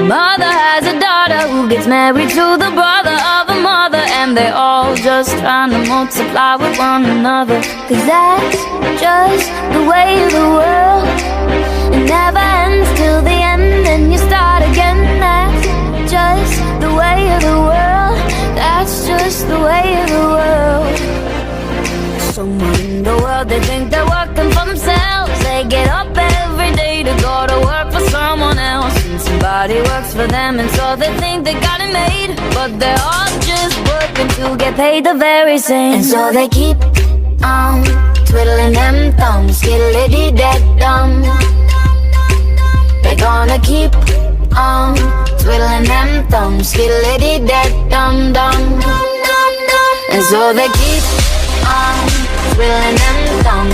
mother has a daughter who gets married to the brother of a mother, and they all just trying to multiply with one another. Cause that's just the way of the world. It never ends till the end, and you start again. That's just the way of the world. That's just the way of the world. Somewhere in the world they think they're working for themselves. They get up every day to go to work for someone else, and somebody works for them, and so they think they got it made. But they're all just working to get paid the very same. And so they keep on twiddling them thumbs, skiddly-dee-dee-dum. They're gonna keep on twiddling them thumbs, skiddly-dee-dee-dum-dum. And so they keep on twiddling them thumbs,